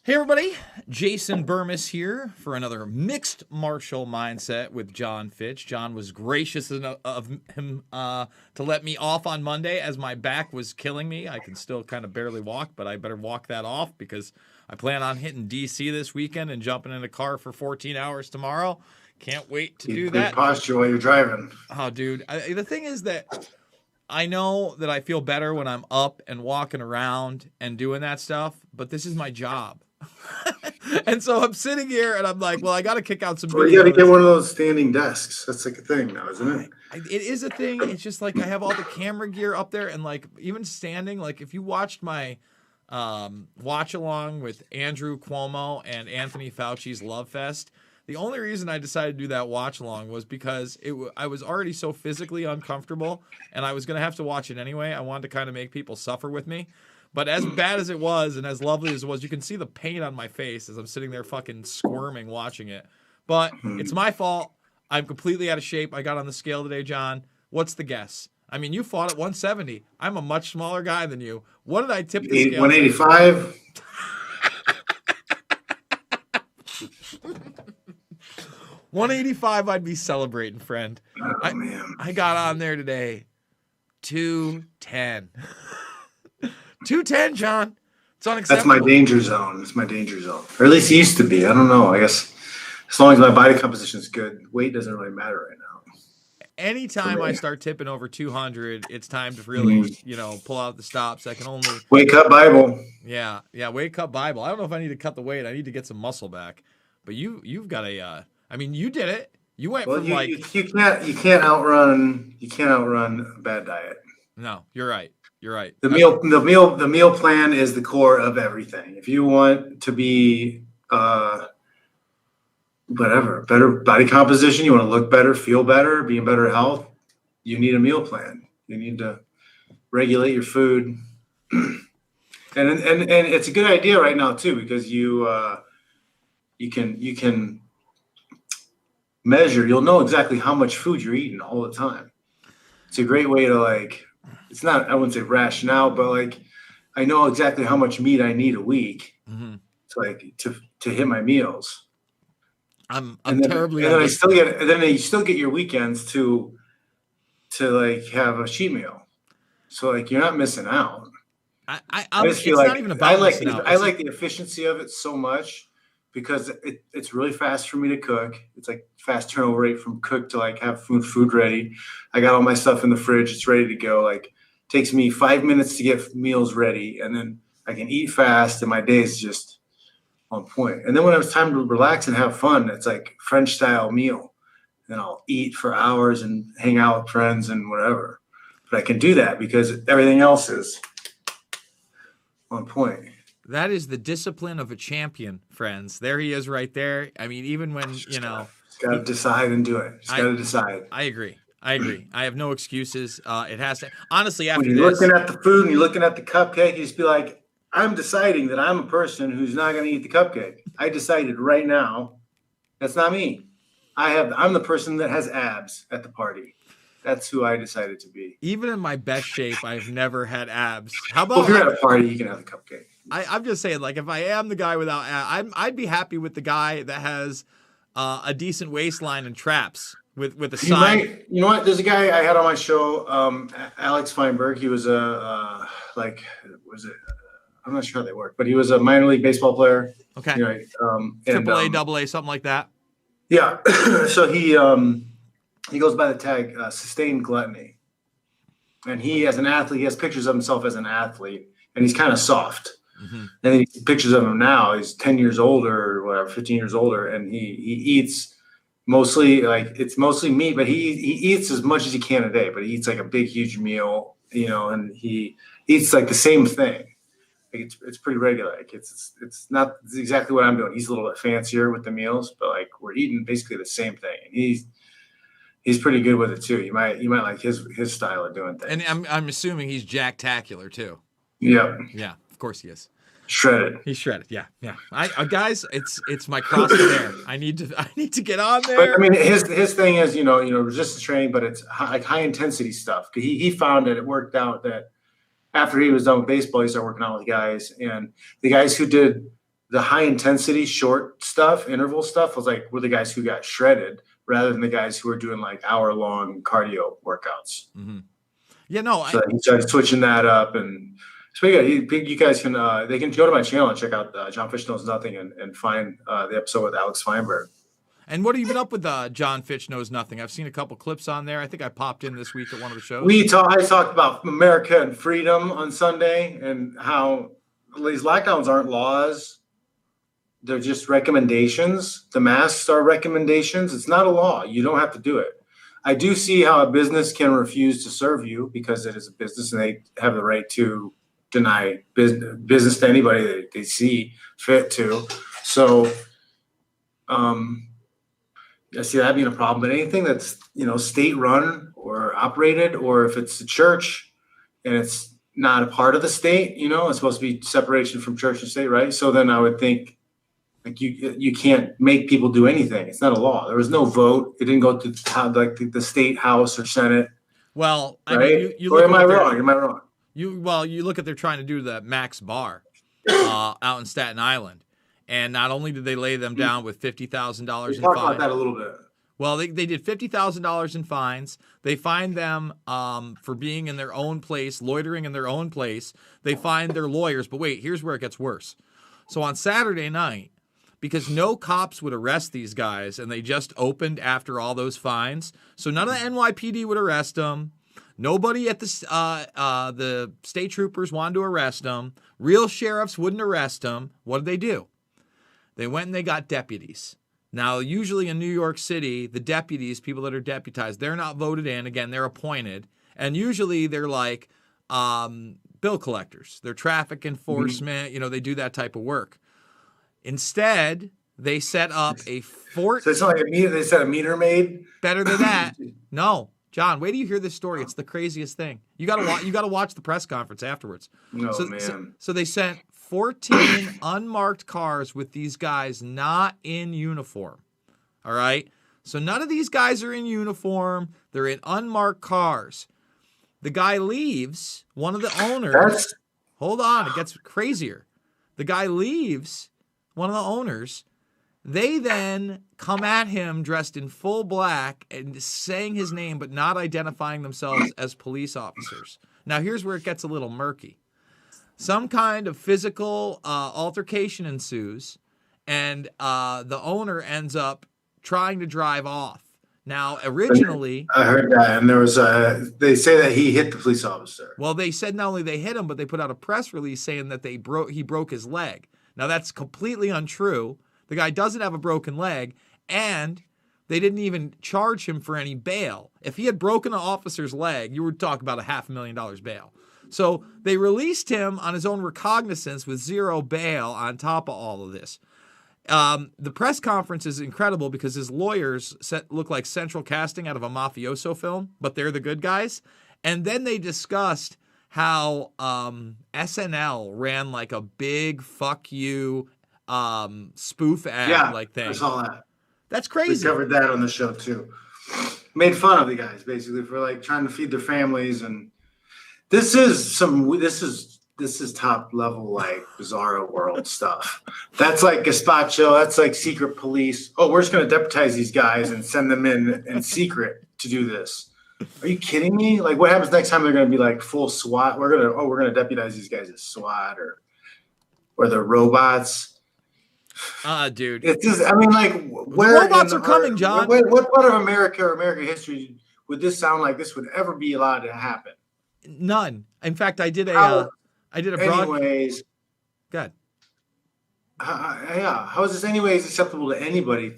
Hey everybody, Jason Burmis here for another Mixed Martial Mindset with John Fitch. John was gracious enough of him to let me off on Monday as my back was killing me. I can still kind of barely walk, but I better walk that off because I plan on hitting DC this weekend and jumping in a car for 14 hours tomorrow. Can't wait to do that. Good posture while you're driving. Oh, dude. The thing is that I know that I feel better when I'm up and walking around and doing that stuff, but this is my job. And so I'm sitting here and I'm like, well, I got to kick out some videos. Well, you got to get one of those standing desks. That's like a thing now, isn't it? It is a thing. It's just like I have all the camera gear up there and like even standing, like if you watched my watch along with Andrew Cuomo and Anthony Fauci's Love Fest, the only reason I decided to do that watch along was because I was already so physically uncomfortable and I was going to have to watch it anyway. I wanted to kind of make people suffer with me. But as bad as it was and as lovely as it was, you can see the pain on my face as I'm sitting there fucking squirming watching it. But it's my fault. I'm completely out of shape. I got on the scale today, John. What's the guess? I mean, you fought at 170. I'm a much smaller guy than you. What did I tip the scale? 185. 185, I'd be celebrating, friend. Oh, man. I got on there today. 210. 210, John. It's unacceptable. That's my danger zone. It's my danger zone. Or at least it used to be. I don't know. I guess as long as my body composition is good, weight doesn't really matter right now. Anytime I start tipping over 200, it's time to really, pull out the stops. I can only wake up Bible. Yeah, wake up Bible. I don't know if I need to cut the weight. I need to get some muscle back. But you've got a. I mean, you did it. You went from you can't outrun a bad diet. No, you're right. You're right. The meal plan is the core of everything. If you want to be better body composition, you want to look better, feel better, be in better health, you need a meal plan. You need to regulate your food. and it's a good idea right now too, because you can measure, you'll know exactly how much food you're eating all the time. It's a great way to it's not, I wouldn't say rationale, but I know exactly how much meat I need a week to hit my meals. I'm terribly. And then you still get your weekends to have a cheat meal. So you're not missing out. I just feel not even about I like the efficiency of it so much because it's really fast for me to cook. It's fast turnover rate from cook to have food ready. I got all my stuff in the fridge. It's ready to go. Takes me 5 minutes to get meals ready, and then I can eat fast, and my day is just on point. And then when it's time to relax and have fun, it's French style meal. And I'll eat for hours and hang out with friends and whatever. But I can do that because everything else is on point. That is the discipline of a champion, friends. There he is right there. I mean, even when, Just got to decide and do it. Just got to decide. I agree. I have no excuses. It has to. Honestly, after when you're looking at the food and you're looking at the cupcake, you just be like, I'm deciding that I'm a person who's not going to eat the cupcake. I decided right now. That's not me. I'm the person that has abs at the party. That's who I decided to be. Even in my best shape, I've never had abs. How about if you're at a party, you can have the cupcake. I'm just saying, if I am the guy without abs, I'd be happy with the guy that has a decent waistline and traps with a side. You know what? There's a guy I had on my show, Alex Feinberg. He was I'm not sure how they work, but he was a minor league baseball player. Okay. Triple A, Double A, something like that. Yeah. So he goes by the tag sustained gluttony, and he as an athlete, he has pictures of himself as an athlete, and he's kind of soft. Mm-hmm. And then pictures of him now. He's 10 years older or whatever, 15 years older, and he eats mostly it's mostly meat, but he eats as much as he can a day. But he eats a big, huge meal, and he eats the same thing. It's pretty regular. It's not exactly what I'm doing. He's a little bit fancier with the meals, but we're eating basically the same thing. And he's pretty good with it too. You might like his style of doing things. And I'm assuming he's jacktacular too. Yeah. Yeah, of course he is. Shredded. He's shredded. Yeah. Guys, it's my CrossFit Air. I need to get on there. But I mean, his thing is resistance training, but it's high intensity stuff. He found that it worked out that after he was done with baseball, he started working out with guys, and the guys who did the high intensity short stuff, interval stuff was like, were the guys who got shredded rather than the guys who were doing like hour-long cardio workouts. Mm-hmm. Yeah, no. So he started switching that up. And so you guys can, they can go to my channel and check out John Fish Knows Nothing and find the episode with Alex Feinberg. And what have you been up with John Fitch Knows Nothing? I've seen a couple clips on there. I think I popped in this week at one of the shows. I talked about America and freedom on Sunday and how these lockdowns aren't laws. They're just recommendations. The masks are recommendations. It's not a law. You don't have to do it. I do see how a business can refuse to serve you because it is a business and they have the right to deny business to anybody that they see fit to. So, I see that being a problem. But anything that's, state run or operated, or if it's a church and it's not a part of the state, it's supposed to be separation from church and state, right? So then I would think, like you can't make people do anything. It's not a law. There was no vote. It didn't go to the state house or senate. Well, right? I mean, or am I wrong? Am I wrong? You look at they're trying to do the Max Bar out in Staten Island, and not only did they lay them down with $50,000 in fines. Talk about that a little bit. Well, they did $50,000 in fines. They fined them for being in their own place, loitering in their own place. They fined their lawyers. But wait, here's where it gets worse. So on Saturday night, because no cops would arrest these guys, and they just opened after all those fines. So none of the NYPD would arrest them. Nobody at the state troopers wanted to arrest them. Real sheriffs wouldn't arrest them. What did they do? They went and they got deputies. Now, usually in New York City, the deputies, people that are deputized, they're not voted in. Again, they're appointed. And usually they're like bill collectors. They're traffic enforcement. Mm-hmm. They do that type of work. Instead, they set up a fort. So it's not like they set a meter maid? Better than that. No. John, wait till you hear this story. It's the craziest thing. You gotta watch the press conference afterwards. No, man. So they sent 14 unmarked cars with these guys not in uniform. All right? So none of these guys are in uniform. They're in unmarked cars. The guy leaves. One of the owners. Hold on. It gets crazier. The guy leaves. One of the owners. They then come at him dressed in full black and saying his name but not identifying themselves as police officers. Now, here's where it gets a little murky. Some kind of physical altercation ensues, and the owner ends up trying to drive off. Now, originally... I heard that, and there was they say that he hit the police officer. Well, they said not only they hit him, but they put out a press release saying that he broke his leg. Now, that's completely untrue. The guy doesn't have a broken leg, and they didn't even charge him for any bail. If he had broken an officer's leg, you would talk about $500,000 bail. So they released him on his own recognizance with zero bail on top of all of this. The press conference is incredible because his lawyers look like central casting out of a mafioso film, but they're the good guys. And then they discussed how SNL ran like a big fuck you spoof ad like thing. I saw that. That's crazy. We covered that on the show too. Made fun of the guys basically for like trying to feed their families, and this is top level like bizarro world stuff. That's like gazpacho. That's like secret police. Oh, we're just gonna deputize these guys and send them in secret to do this. Are you kidding me? Like, what happens next time they're gonna be like full SWAT? We're gonna deputize these guys as SWAT or they're robots. Dude. It's just, I mean, like, where robots are coming, John. What part of America or American history would this sound like this would ever be allowed to happen? None. In fact, I did a broad. Anyways, good. How is this anyways acceptable to anybody?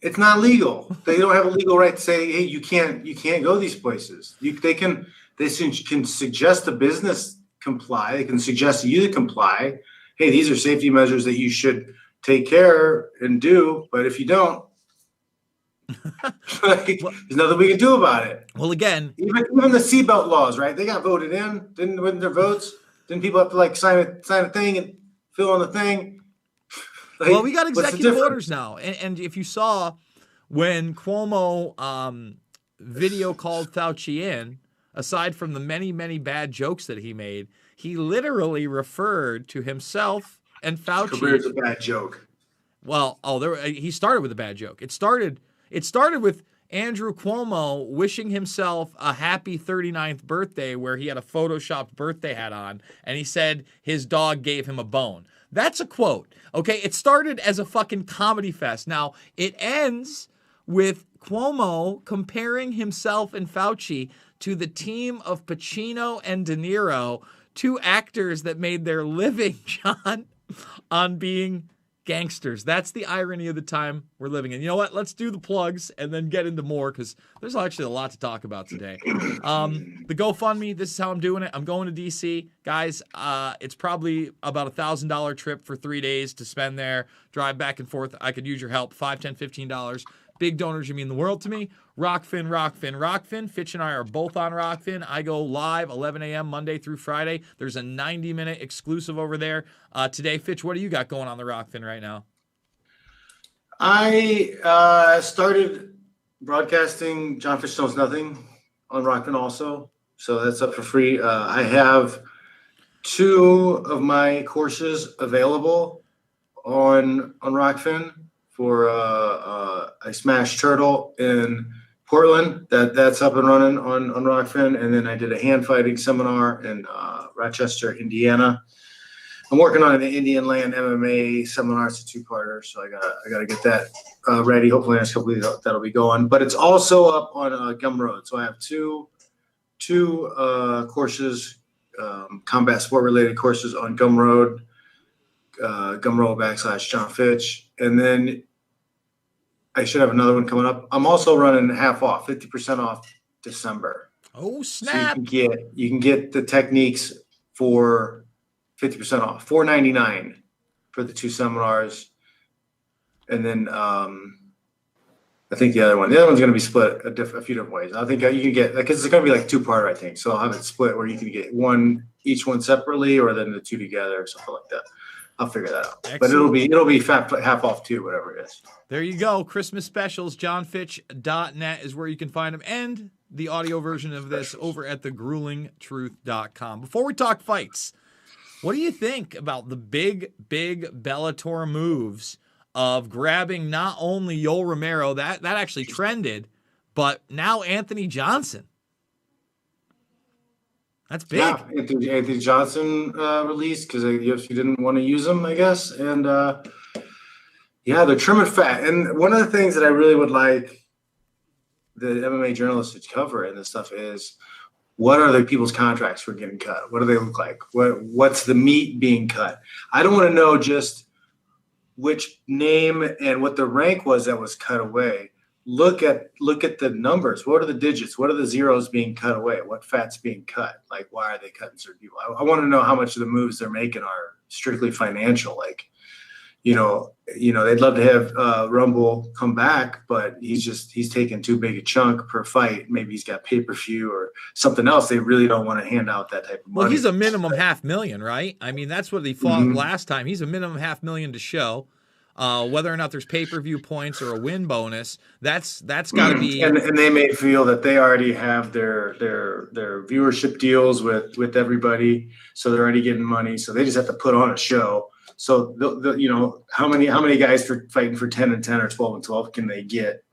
It's not legal. They don't have a legal right to say, hey, you can't go these places. They can suggest a business comply. They can suggest you to comply. Hey, these are safety measures that you should take care and do. But if you don't, there's nothing we can do about it. Well, again, even the seatbelt laws, right? They got voted in. Didn't win their votes. Didn't people have to like sign a thing and fill in the thing? Like, well, we got executive orders now, and if you saw when Cuomo video called Fauci in, aside from the many bad jokes that he made, he literally referred to himself and Fauci. Career's a bad joke. Well, he started with a bad joke. It started with Andrew Cuomo wishing himself a happy 39th birthday, where he had a photoshopped birthday hat on, and he said his dog gave him a bone. That's a quote. Okay, it started as a fucking comedy fest. Now, it ends with Cuomo comparing himself and Fauci to the team of Pacino and De Niro, two actors that made their living, John, on being gangsters. That's the irony of the time we're living in. You know what? Let's do the plugs and then get into more, because there's actually a lot to talk about today. The GoFundMe, this is how I'm doing it. I'm going to DC. Guys, it's probably about $1,000 trip for 3 days to spend there, drive back and forth. I could use your help. $5, $10, $15. Big donors, you mean the world to me. Rockfin. Fitch and I are both on Rockfin. I go live 11 a.m. Monday through Friday. There's a 90-minute exclusive over there. Today, Fitch, what do you got going on the Rockfin right now? I started broadcasting John Fitch Knows Nothing on Rockfin also. So that's up for free. I have 2 of my courses available on Rockfin for I Smashed Turtle in Portland. That's up and running on Rockfin. And then I did a hand fighting seminar in Rochester, Indiana. I'm working on an Indian land MMA seminar. It's a 2-parter, so I gotta get that ready. Hopefully, next couple of weeks that'll be going. But it's also up on Gumroad. So I have two courses, combat sport related courses on Gumroad. Gumroad / John Fitch, and then I should have another one coming up. I'm also running half off, 50% off December. Oh snap! So you can get the techniques for 50% off, $4.99 for the 2 seminars, and then I think the other one's going to be split a few different ways. I think you can get, because it's going to be like 2-part, I think. So I'll have it split where you can get each one separately, or then the 2 together, or something like that. I'll figure that out. Excellent. But it'll be half off too, whatever it is. There you go. Christmas specials. JohnFitch.net is where you can find them, and the audio version of this over at thegruelingtruth.com. Before we talk fights, what do you think about the big Bellator moves of grabbing not only Yoel Romero, that actually trended, but now Anthony Johnson? That's big. Yeah, Anthony Johnson released because the UFC didn't want to use him, I guess. And they're trimming fat. And one of the things that I really would like the MMA journalists to cover in this stuff is, what are the people's contracts for getting cut? What do they look like? What's the meat being cut? I don't want to know just which name and what the rank was that was cut away. Look at the numbers. What are the digits? What are the zeros being cut away? What fat's being cut? Like, why are they cutting certain people? I want to know how much of the moves they're making are strictly financial. Like, they'd love to have Rumble come back, but he's taking too big a chunk per fight. Maybe he's got pay-per-view or something else. They really don't want to hand out that type of money. Well, he's a minimum $500,000, right? I mean, that's what he fought last time. He's a minimum $500,000 to show. Whether or not there's pay-per-view points or a win bonus, that's got to be. And they may feel that they already have their viewership deals with everybody, so they're already getting money. So they just have to put on a show. So how many guys for fighting for 10 and 10 or 12 and 12 can they get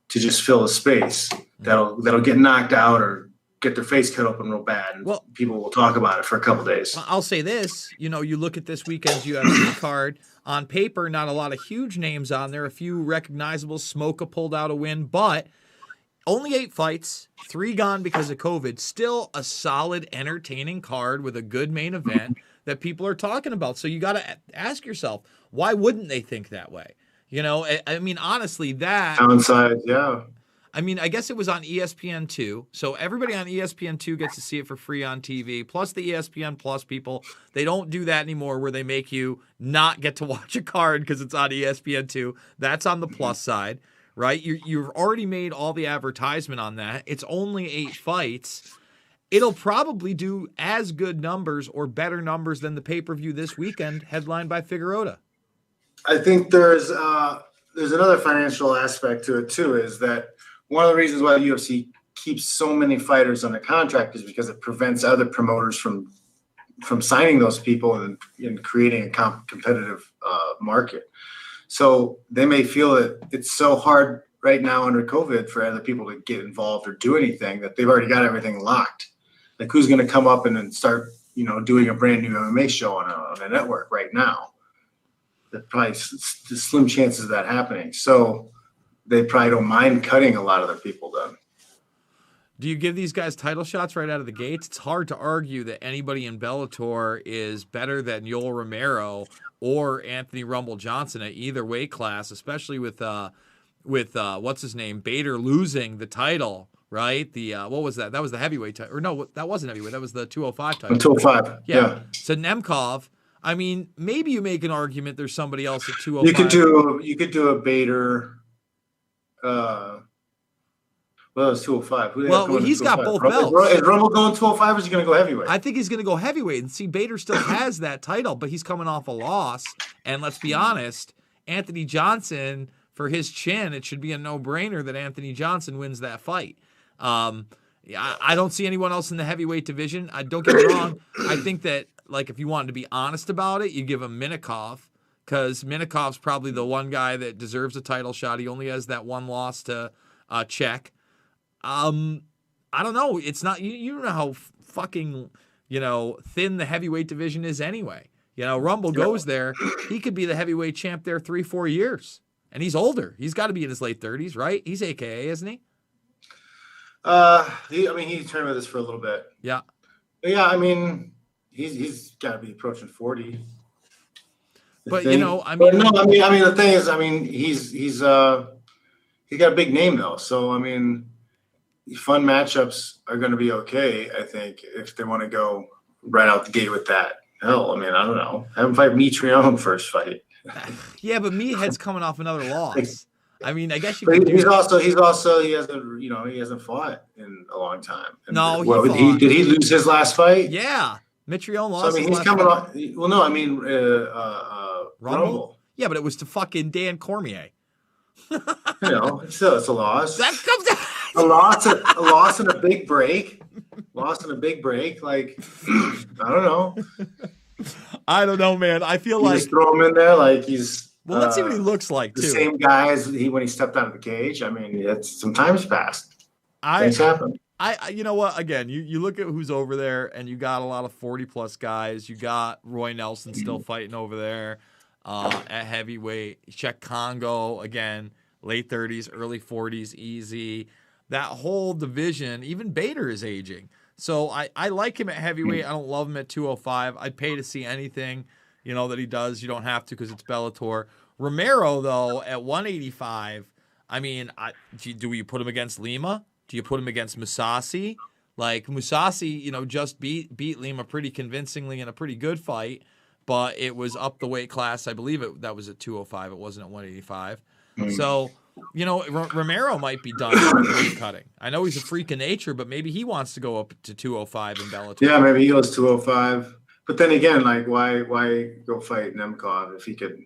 to just fill a space that'll get knocked out or get their face cut open real bad, and people will talk about it for a couple of days. I'll say this, you look at this weekend's UFC card. On paper, not a lot of huge names on there. A few recognizable. Smoka pulled out a win, but only 8 fights, 3 gone because of COVID. Still a solid, entertaining card with a good main event that people are talking about. So you got to ask yourself, why wouldn't they think that way? I mean, honestly, that downside, yeah. I mean, I guess it was on ESPN2, so everybody on ESPN2 gets to see it for free on TV, plus the ESPN Plus people. They don't do that anymore where they make you not get to watch a card because it's on ESPN2. That's on the plus side, right? You've already made all the advertisement on that. It's only 8 fights. It'll probably do as good numbers or better numbers than the pay-per-view this weekend, headlined by Figueroa. I think there's another financial aspect to it, too, is that one of the reasons why the UFC keeps so many fighters under contract is because it prevents other promoters from from signing those people and creating a competitive market. So they may feel that it's so hard right now under COVID for other people to get involved or do anything that they've already got everything locked. Like who's going to come up and then start, doing a brand new MMA show on a network right now? There's probably slim chances of that happening. So they probably don't mind cutting a lot of their people then. Do you give these guys title shots right out of the gates? It's hard to argue that anybody in Bellator is better than Yoel Romero or Anthony Rumble Johnson at either weight class, especially with what's his name, Bader losing the title, right? What was that? That was the heavyweight title. Or no, that wasn't heavyweight. That was the 205 title. 205. Yeah. So Nemkov, I mean, maybe you make an argument there's somebody else at 205. You could do a Bader. Well, it's 205. Well, he's got both belts. Is Rumble going 205 or is he going to go heavyweight? I think he's going to go heavyweight. And see, Bader still has that title, but he's coming off a loss. And let's be honest, Anthony Johnson, for his chin, it should be a no-brainer that Anthony Johnson wins that fight. I don't see anyone else in the heavyweight division. Don't get me wrong. I think that, like, if you wanted to be honest about it, you give him Minikov, because Minikov's probably the one guy that deserves a title shot. He only has that one loss to Czech. I don't know. It's not, you know how fucking, thin the heavyweight division is anyway. Rumble goes there. He could be the heavyweight champ there 3-4 years. And he's older. He's got to be in his late 30s, right? He's AKA, isn't he? He's trained with us for a little bit. Yeah. But yeah, I mean, he's got to be approaching 40. But, the thing is, he's got a big name, though. So, fun matchups are going to be okay, I think, if they want to go right out the gate with that. Hell, I don't know. Have him fight Mitrione first fight. Yeah, but Meathead's coming off another loss. I guess you. But he hasn't fought in a long time. And no, did he lose his last fight? Yeah, Mitrione lost. So, he's coming off. Well, no, Rumble. Yeah, but it was to fucking Dan Cormier. Still, it's a loss. That comes down. A loss and a big break. Lost in a big break. Like, I don't know. I don't know, man. I feel like just throw him in there like he's. Well, let's see what he looks like. The too. Same guy as when he stepped out of the cage. It's some time's passed. Things happen. You know what? Again, you look at who's over there, and you got a lot of 40+ guys. You got Roy Nelson still fighting over there at heavyweight. Czech Congo again, late 30s, early 40s, easy. That whole division, even Bader is aging. So I like him at heavyweight. I don't love him at 205. I'd pay to see anything, that he does. You don't have to because it's Bellator. Romero, though, at 185, do you put him against Lima? Do you put him against Musasi? Like, Musasi, just beat Lima pretty convincingly in a pretty good fight, but it was up the weight class. I believe that was at 205. It wasn't at 185. So, Romero might be done with weight cutting. I know he's a freak of nature, but maybe he wants to go up to 205 in Bellator. Yeah, maybe he goes 205. But then again, like, why go fight Nemkov if he could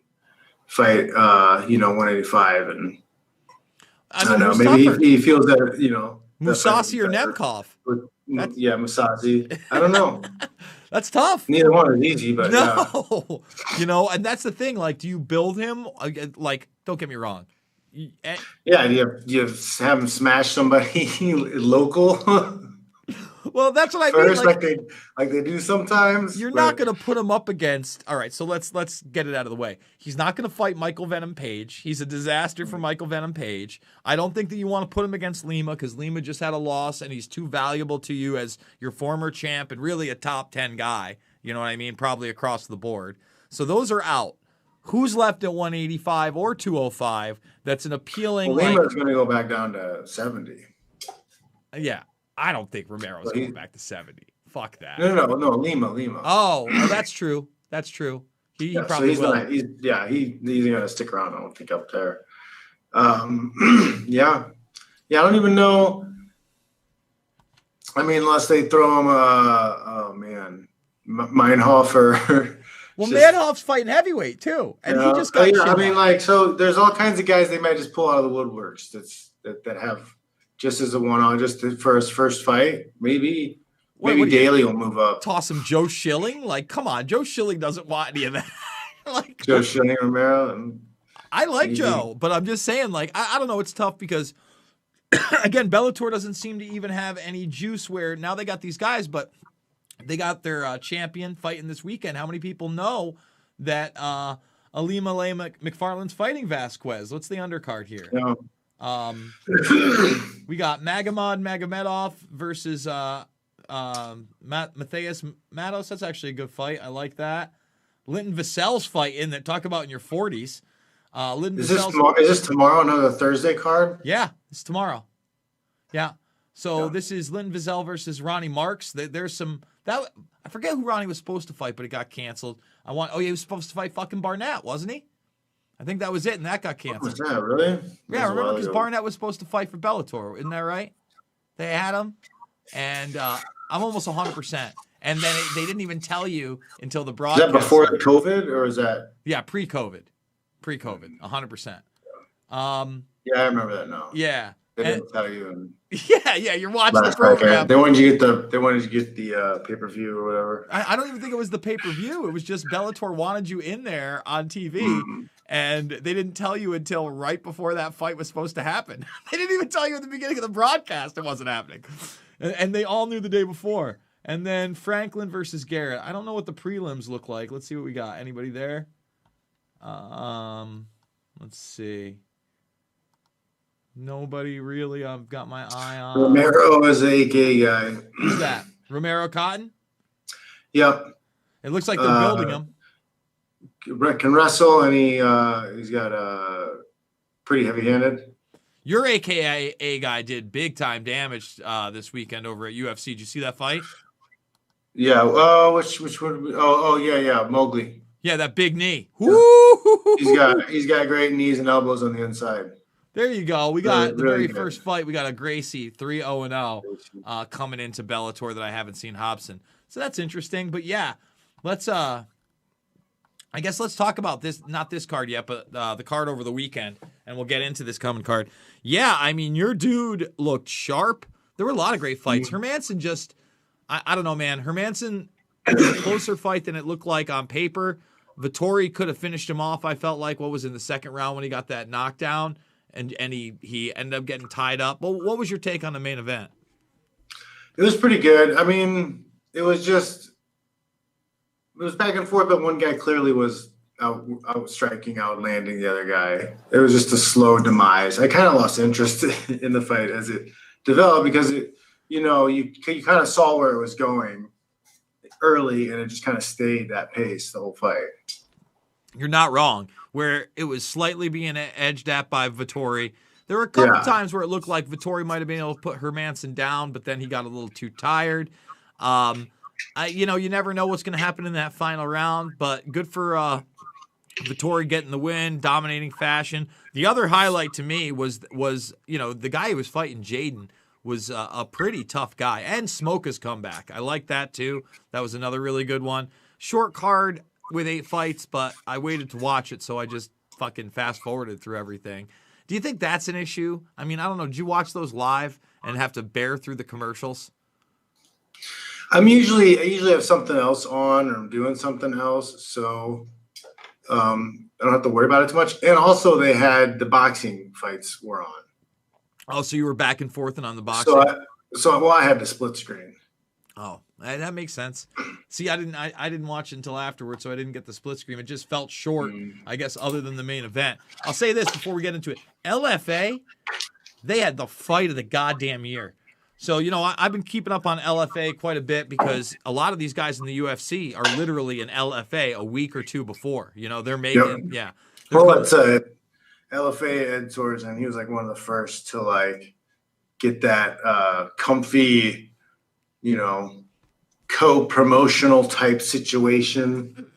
fight, 185? And I don't know. Maybe he feels that, Musasi or Nemkov. Musasi. I don't know. That's tough. Neither one is easy, but no. And that's the thing. Like, do you build him? Like, don't get me wrong. Yeah, you have him smash somebody local. Well, that's what I first, mean. Like they do sometimes. You're not going to put him up against. All right, so let's get it out of the way. He's not going to fight Michael Venom Page. He's a disaster for Michael Venom Page. I don't think that you want to put him against Lima because Lima just had a loss and he's too valuable to you as your former champ and really a top 10 guy. You know what I mean? Probably across the board. So those are out. Who's left at 185 or 205? That's an appealing. Well, Lima's going to go back down to 70. Yeah. I don't think Romero's going back to 70. Fuck that. No, Lima. Oh, that's true. That's true. He probably will. He's going to stick around, I don't think, up there. Yeah, I don't even know. Unless they throw him, Meinhof or... Well, Manhoff's fighting heavyweight, too. And he just got so there's all kinds of guys they might just pull out of the woodworks that have... Just as a one-on, just for his first fight, maybe Maybe Daly will move up. Toss him Joe Schilling? Like, come on, Joe Schilling doesn't want any of that. Like, Joe Schilling, Romero. I like Joe, but I'm just saying, like, I don't know. It's tough because, again, Bellator doesn't seem to even have any juice where now they got these guys, but they got their champion fighting this weekend. How many people know that Alima Lay McFarland's fighting Vasquez? What's the undercard here? No. We got Magomedov versus Matthias Matos. That's actually a good fight. I like that. Linton Vassell's fight in that. Talk about in your 40s. Is this tomorrow? Another Thursday card? Yeah, it's tomorrow. Yeah. So this is Linton Vassell versus Ronnie Marks. There's some that I forget who Ronnie was supposed to fight, but it got canceled. He was supposed to fight fucking Barnett, wasn't he? I think that was it, and that got canceled. Was that really? Yeah, remember because Barnett was supposed to fight for Bellator, isn't that right? They had him, and I'm almost 100%. And then they didn't even tell you until the broadcast. Is that before the COVID, or is that? Yeah, pre-COVID, 100%. Yeah, I remember that now. Yeah, they didn't tell you. Yeah, you're watching the program. They wanted you to get the pay-per-view or whatever. I don't even think it was the pay-per-view. It was just Bellator wanted you in there on TV, and they didn't tell you until right before that fight was supposed to happen. They didn't even tell you at the beginning of the broadcast it wasn't happening, and they all knew the day before. And then Franklin versus Garrett. I don't know what the prelims look like. Let's see what we got. Anybody there? Let's see. Nobody really. I've got my eye on. Romero is a gay guy. Who's that? Romero Cotton? Yep. It looks like they're building him. Can wrestle, and he's got pretty heavy-handed. Your AKA guy did big-time damage this weekend over at UFC. Did you see that fight? Yeah. Which one? Yeah. Mowgli. Yeah, that big knee. Yeah. He's got great knees and elbows on the inside. There you go. We got the very good. first fight. We got a Gracie 3-0-0 coming into Bellator that I haven't seen Hobson. So that's interesting. But yeah, let's I guess let's talk about this. Not this card yet, but the card over the weekend, and we'll get into this coming card. Yeah, I mean your dude looked sharp. There were a lot of great fights. Hermanson just. I don't know, man. Hermanson was a closer fight than it looked like on paper. Vettori could have finished him off, I felt like, what was in the second round when he got that knockdown, and he ended up getting tied up. Well, what was your take on the main event? It was pretty good. I mean, it was back and forth, but one guy clearly was out striking, out landing the other guy. It was just a slow demise. I kind of lost interest in the fight as it developed because you kind of saw where it was going early, and it just kind of stayed that pace the whole fight. You're not wrong. Where it was slightly being edged at by Vettori. There were a couple times where it looked like Vettori might have been able to put Hermanson down, but then he got a little too tired. You never know what's going to happen in that final round, but good for Vettori getting the win, dominating fashion. The other highlight to me was the guy who was fighting Jaden was a pretty tough guy, and Smoka's comeback. I like that too. That was another really good one. Short card with 8 fights, but I waited to watch it, so I just fucking fast forwarded through everything. Do you think that's an issue? I mean, I don't know. Did you watch those live and have to bear through the commercials? I usually have something else on, or I'm doing something else, so I don't have to worry about it too much. And also, they had the boxing fights were on. Oh, so you were back and forth and on the boxing. I had the split screen. Oh, that makes sense. See, I didn't watch it until afterwards, so I didn't get the split screen. It just felt short, I guess, other than the main event. I'll say this before we get into it. LFA, they had the fight of the goddamn year. So, I've been keeping up on LFA quite a bit because a lot of these guys in the UFC are literally in LFA a week or two before. They're making, It's LFA Ed Soares, and he was like one of the first to get that comfy, co-promotional type situation.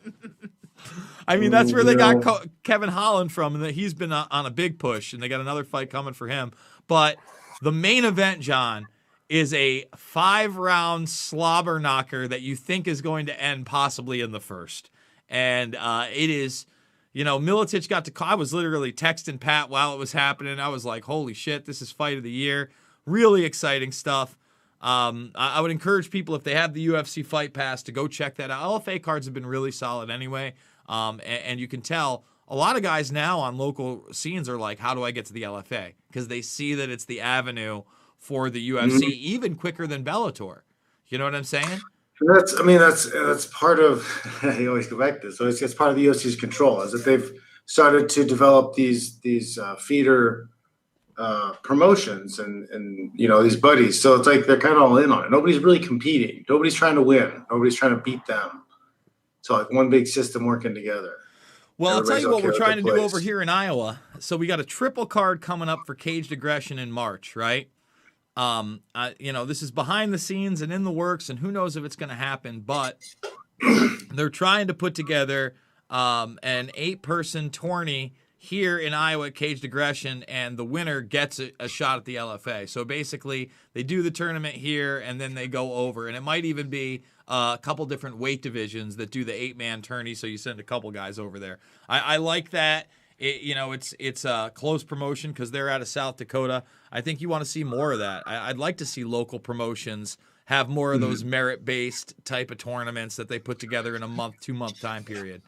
I mean, that's where they got Kevin Holland from, and that he's been on a big push, and they got another fight coming for him. But the main event, John, is a 5-round slobber knocker that you think is going to end possibly in the first. And it is, Miletich got to, I was literally texting Pat while it was happening. I was like, holy shit, this is fight of the year. Really exciting stuff. I would encourage people, if they have the UFC Fight Pass, to go check that out. LFA cards have been really solid anyway, and you can tell a lot of guys now on local scenes are like, how do I get to the LFA? Because they see that it's the avenue for the UFC, even quicker than Bellator. You know what I'm saying? That's part of. You always go back to this. So it's part of the UFC's control, is that they've started to develop these feeder promotions and these buddies. So it's like they're kind of all in on it. Nobody's really competing. Nobody's trying to win. Nobody's trying to beat them. So like one big system working together. Well, I'll tell you what we're trying to do over here in Iowa. So we got a triple card coming up for Caged Aggression in March, right? This is behind the scenes and in the works, and who knows if it's going to happen, but they're trying to put together an 8-person tourney here in Iowa at Caged Aggression, and the winner gets a shot at the LFA. So basically, they do the tournament here, and then they go over, and it might even be a couple different weight divisions that do the 8-man tourney, so you send a couple guys over there. I like that. It's a close promotion because they're out of South Dakota. I think you want to see more of that. I'd like to see local promotions have more of those merit-based type of tournaments that they put together in a month, 2-month time period.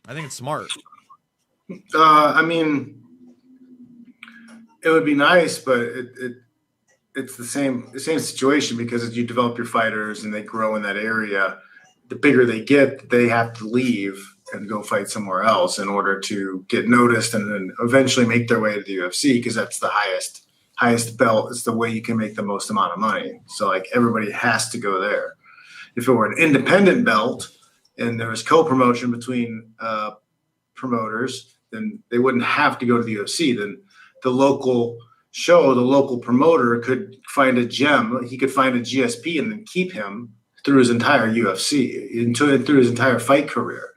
I think it's smart. It would be nice, but it's the same situation, because as you develop your fighters and they grow in that area, the bigger they get, they have to leave and go fight somewhere else in order to get noticed and then eventually make their way to the UFC, because that's the highest belt. It's the way you can make the most amount of money. So like everybody has to go there. If it were an independent belt and there was co-promotion between promoters, then they wouldn't have to go to the UFC. Then the local promoter could find a gem. He could find a GSP and then keep him through his entire UFC, through his entire fight career.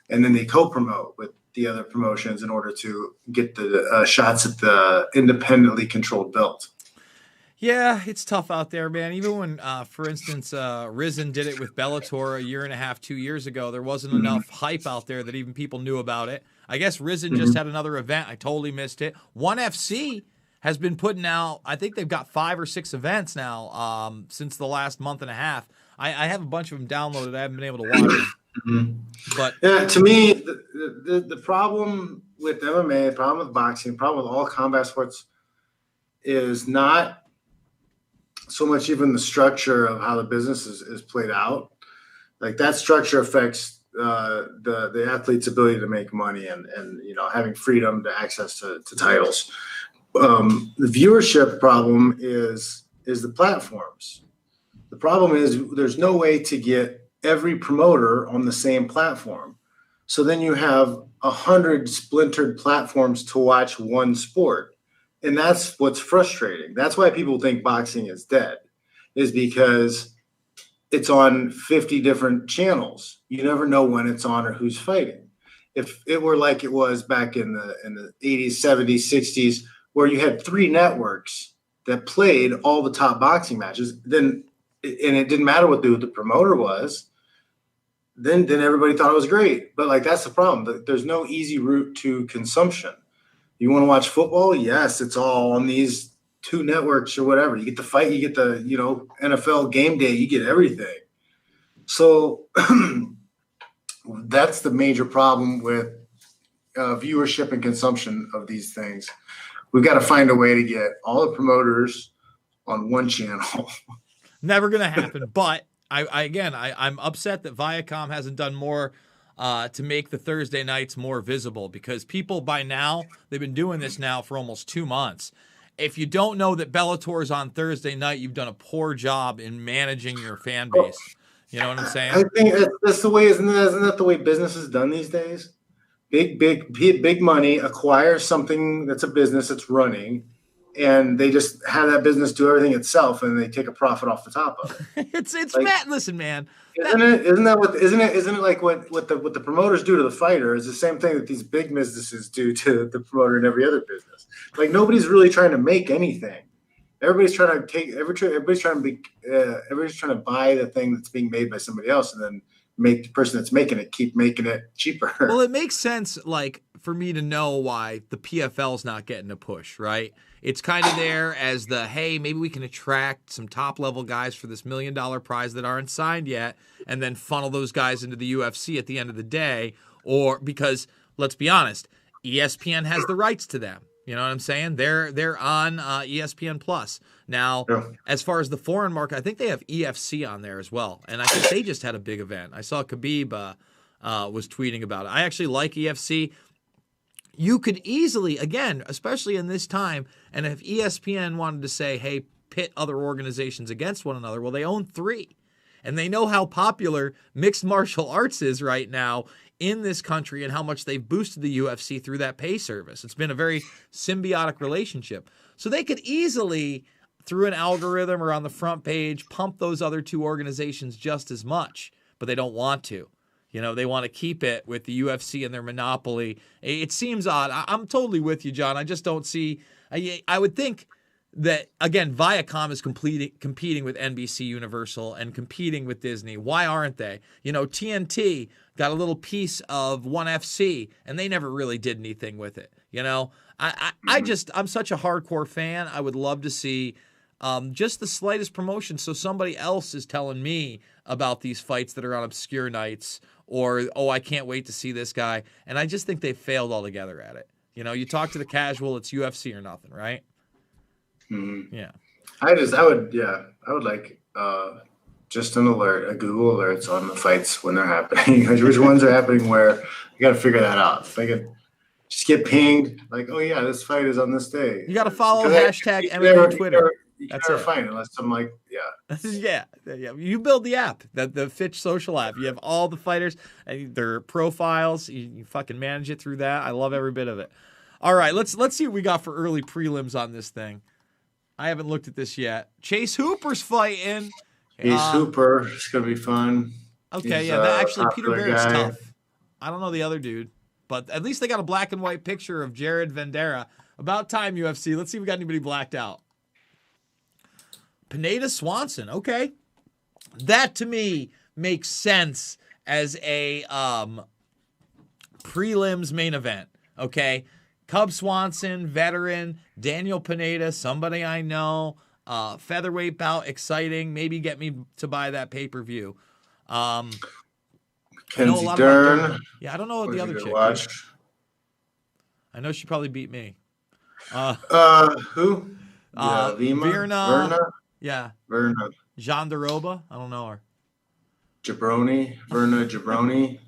And then they co-promote with the other promotions in order to get the shots at the independently controlled belt. Yeah, it's tough out there, man. Even when, for instance, Rizin did it with Bellator 1.5, 2 years ago, there wasn't enough hype out there that even people knew about it. I guess Rizin just had another event. I totally missed it. ONE FC has been putting out, I think they've got 5 or 6 events now since the last month and a half. I have a bunch of them downloaded. I haven't been able to watch them. But yeah, to me, the problem with MMA, the problem with boxing, the problem with all combat sports is not so much even the structure of how the business is played out. Like that structure affects the athlete's ability to make money and having freedom to access to titles. The viewership problem is the platforms. The problem is there's no way to get every promoter on the same platform. So then you have 100 splintered platforms to watch one sport. And that's what's frustrating. That's why people think boxing is dead, is because it's on 50 different channels. You never know when it's on or who's fighting. If it were like it was back in the 80s, 70s, 60s, where you had 3 networks that played all the top boxing matches, then and it didn't matter what the promoter was, then everybody thought it was great. But like that's the problem. There's no easy route to consumption. You want to watch football? Yes, it's all on these 2 networks or whatever. You get the fight, you get the NFL game day, you get everything. So that's the major problem with viewership and consumption of these things. We've got to find a way to get all the promoters on one channel. Never going to happen. But I'm upset that Viacom hasn't done more to make the Thursday nights more visible, because people by now, they've been doing this now for almost 2 months. If you don't know that Bellator is on Thursday night, you've done a poor job in managing your fan base. You know what I'm saying? I think that's the way, isn't that the way business is done these days? Big money acquires something that's a business that's running, and they just have that business do everything itself, and they take a profit off the top of it. It's like, Matt. Listen, man. Isn't it like what the promoters do to the fighter is the same thing that these big businesses do to the promoter in every other business. Like nobody's really trying to make anything. Everybody's trying to buy the thing that's being made by somebody else, and then make the person that's making it keep making it cheaper. Well, it makes sense, like for me to know why the PFL's not getting a push, right? It's kind of there as the, hey, maybe we can attract some top-level guys for this $1 million prize that aren't signed yet, and then funnel those guys into the UFC at the end of the day. Or because, let's be honest, ESPN has the rights to them. You know what I'm saying? They're on ESPN Plus. Now, as far as the foreign market, I think they have EFC on there as well. And I think they just had a big event. I saw Khabib was tweeting about it. I actually like EFC. You could easily, again, especially in this time, and if ESPN wanted to say, hey, pit other organizations against one another, well, they own 3. And they know how popular mixed martial arts is right now in this country and how much they've boosted the UFC through that pay service. It's been a very symbiotic relationship. So they could easily, through an algorithm or on the front page, pump those other 2 organizations just as much, but they don't want to. You know, they want to keep it with the UFC and their monopoly. It seems odd. I'm totally with you, John. I just don't see. I would think that, again, Viacom is competing with NBC Universal and competing with Disney. Why aren't they? You know, TNT got a little piece of ONE FC, and they never really did anything with it. You know, I'm such a hardcore fan. I would love to see just the slightest promotion so somebody else is telling me about these fights that are on obscure nights, or, oh, I can't wait to see this guy. And I just think they failed altogether at it. You know, you talk to the casual, it's UFC or nothing, right? Mm-hmm. Yeah. I would like just an alert, a Google alerts on the fights when they're happening. Which ones are happening where. You got to figure that out. If I could just get pinged, like, oh yeah, this fight is on this day. You got to follow hashtag MMA Twitter. You can never find it unless I'm like, yeah. You build the app, the Fitch social app. You have all the fighters, their profiles. You fucking manage it through that. I love every bit of it. All right, let's see what we got for early prelims on this thing. I haven't looked at this yet. Chase Hooper's fighting. He's Hooper. It's gonna be fun. Okay, He's, actually Peter Barrett's guy. tough. I don't know the other dude, but at least they got a black and white picture of Jared Vendera. About time, UFC. Let's see if we got anybody blacked out. Pineda Swanson. Okay. That, to me, makes sense as a prelims main event. Okay. Cub Swanson, veteran. Daniel Pineda, somebody I know. Featherweight bout, exciting. Maybe get me to buy that pay-per-view. Kenzie Dern. Yeah, I don't know what the other chick is. I know she probably beat me. Who? Verna. Yeah. Verna. Jandaroba. I don't know her. Verna Jabroni.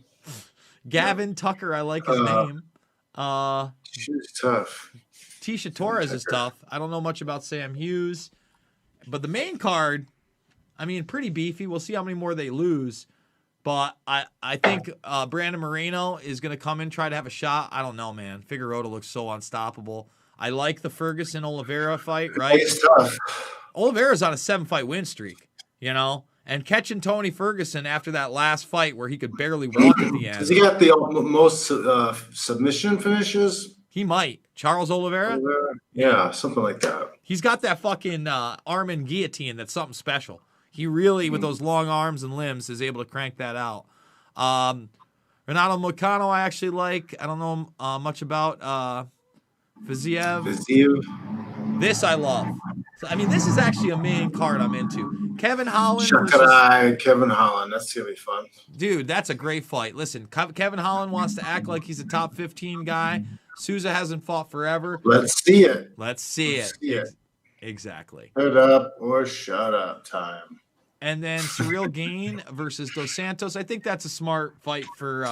Gavin Tucker. I like his name. She's tough. Tisha Torres is tough. I don't know much about Sam Hughes. But the main card, I mean, pretty beefy. We'll see how many more they lose. But I think Brandon Moreno is going to come in, try to have a shot. I don't know, man. Figueroa looks so unstoppable. I like the Ferguson-Oliveira fight, right? It's tough. Oliveira's on a 7-fight win streak, you know? And catching Tony Ferguson after that last fight where he could barely walk at the end. Does he got the most submission finishes? He might. Charles Oliveira? Yeah, something like that. He's got that fucking arm and guillotine that's something special. He really, with those long arms and limbs, is able to crank that out. Renato Moicano I actually like. I don't know much about Fiziev. This I love. So, I mean, this is actually a main card I'm into. Kevin Holland Kevin Holland. That's going to be fun. Dude, that's a great fight. Listen, Kevin Holland wants to act like he's a top 15 guy. Souza hasn't fought forever. Let's see it. Let's see it. Exactly. Shut up or shut up time. And then Cyril Gain versus Dos Santos. I think that's a smart fight for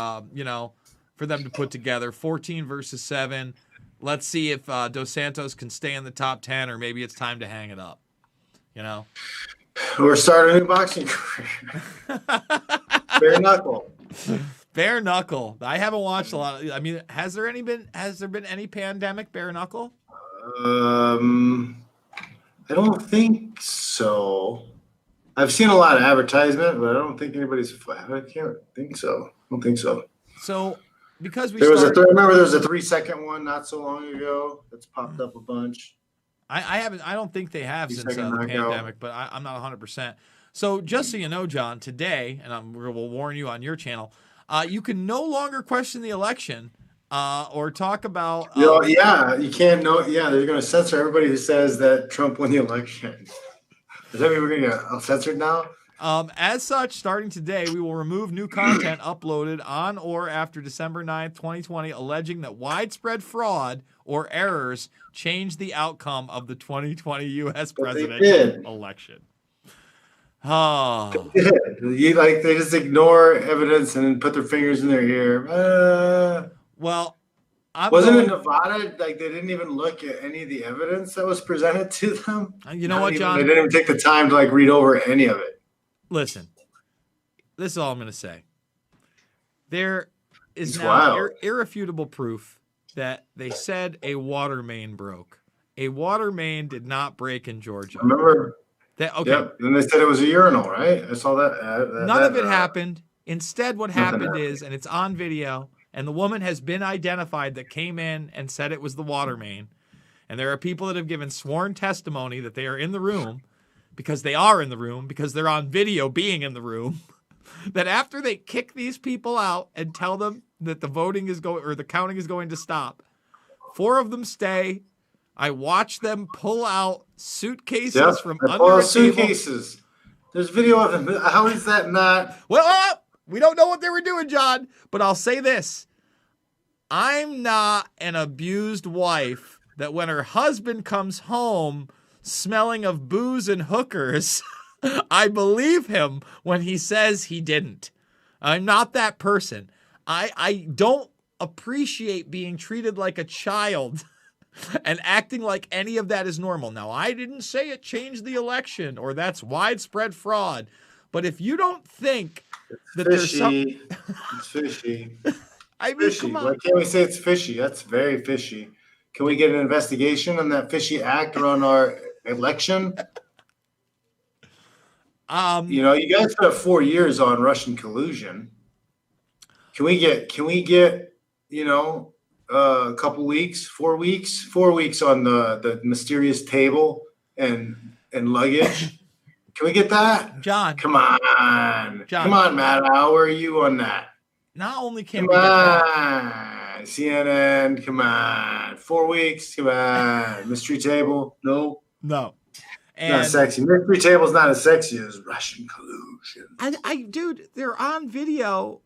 for them to put together. 14 versus 7. Let's see if Dos Santos can stay in the top 10, or maybe it's time to hang it up. You know, we're starting a new boxing career. Bare knuckle. Bare knuckle. I haven't watched a lot. I mean, has there been any pandemic bare knuckle? I don't think so. I've seen a lot of advertisement, but I don't think anybody's. I can't think so. I don't think so. So, because I remember there was a 3-second one not so long ago that's popped up a bunch. I don't think they have since the pandemic, but I'm not 100%. So, just so you know, John, today, and we'll warn you on your channel, you can no longer question the election or talk about. Yeah, you can't know. Yeah, they're going to censor everybody who says that Trump won the election. Does that mean we're going to get censored now? As such, starting today, we will remove new content uploaded on or after December 9th, 2020, alleging that widespread fraud or errors changed the outcome of the 2020 U.S. presidential election. Oh. They just ignore evidence and put their fingers in their ear. Well, wasn't it Nevada? Like they didn't even look at any of the evidence that was presented to them. You know what, John? They didn't even take the time to read over any of it. Listen, this is all I'm going to say. There is now irrefutable proof that they said a water main broke. A water main did not break in Georgia. Remember? Okay. Yep. Then they said it was a urinal, right? I saw that. None of it happened. Instead, what happened is, and it's on video, and the woman has been identified that came in and said it was the water main. And there are people that have given sworn testimony that they are in the room because they are in the room, because they're on video being in the room, that after they kick these people out and tell them that the voting is going, or the counting is going to stop, 4 of them stay. I watch them pull out suitcases from under a suitcases. Table. There's video of them. How is that not? Well, we don't know what they were doing, John, but I'll say this. I'm not an abused wife that when her husband comes home smelling of booze and hookers, I believe him when he says he didn't. I'm not that person. I don't appreciate being treated like a child and acting like any of that is normal. Now, I didn't say it changed the election or that's widespread fraud, but if you don't think that there's something... It's fishy. I mean, fishy. come on. Why can't we say it's fishy? That's very fishy. Can we get an investigation on that fishy act around our election? You guys put 4 years on Russian collusion. Can we get a couple weeks, 4 weeks on the mysterious table and luggage? Can we get that? John. Come on, Matt. How are you on that? Not only can we get that. CNN, come on. 4 weeks, come on. Mystery table, no. And not sexy. Mystery table's not as sexy as Russian collusion. Dude, they're on video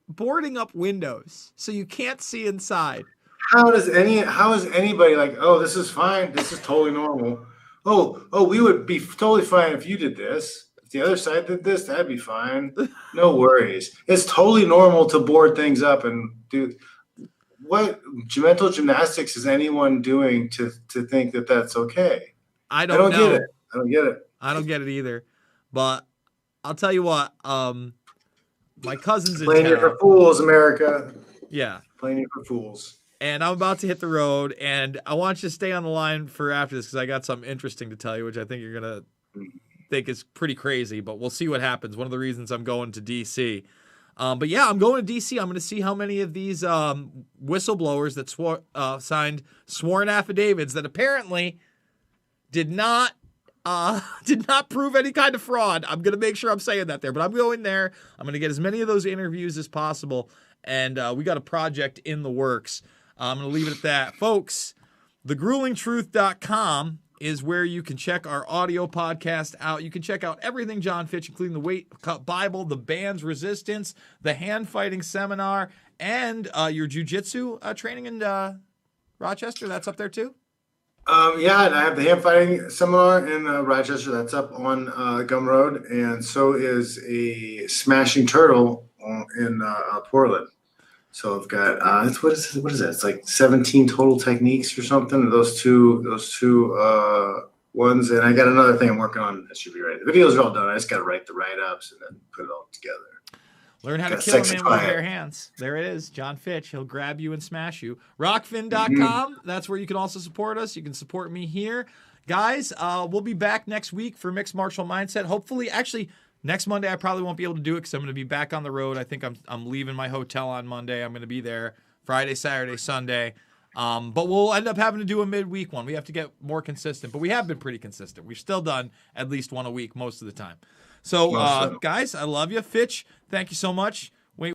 boarding up windows so you can't see inside. How is anybody like, oh, this is fine, this is totally normal. Oh, we would be totally fine if you did this. If the other side did this, that'd be fine. No worries. It's totally normal to board things up and do. What mental gymnastics is anyone doing to think that that's okay? I don't know. Get it. I don't get it. I don't get it either. But I'll tell you what. My cousin's in playing town. Playing you for fools, America. Yeah. Playing you for fools. And I'm about to hit the road, and I want you to stay on the line for after this because I got something interesting to tell you, which I think you're going to think is pretty crazy, but we'll see what happens. One of the reasons I'm going to D.C. But yeah, I'm going to D.C. I'm going to see how many of these whistleblowers that signed sworn affidavits that apparently did not prove any kind of fraud. I'm going to make sure I'm saying that there, but I'm going there. I'm going to get as many of those interviews as possible, and we got a project in the works. I'm going to leave it at that. Folks, thegruelingtruth.com is where you can check our audio podcast out. You can check out everything John Fitch, including the Weight Cut Bible, the band's Resistance, the hand fighting seminar, and your jiu-jitsu training in Rochester. That's up there too? Yeah, and I have the hand fighting seminar in Rochester. That's up on Gum Road. And so is a Smashing Turtle in Portland. So I've got what is that? It's like 17 total techniques or something. Those two ones, and I got another thing I'm working on. That should be ready. The videos are all done. I just got to write the write-ups and then put it all together. Learn how to kill a man with bare hands. There it is. John Fitch. He'll grab you and smash you. Rockfin.com. That's where you can also support us. You can support me here. Guys, we'll be back next week for Mixed Martial Mindset. Hopefully, actually, next Monday, I probably won't be able to do it because I'm going to be back on the road. I think I'm leaving my hotel on Monday. I'm going to be there Friday, Saturday, Sunday. But we'll end up having to do a midweek one. We have to get more consistent. But we have been pretty consistent. We've still done at least one a week most of the time. So, guys, I love you. Fitch, thank you so much.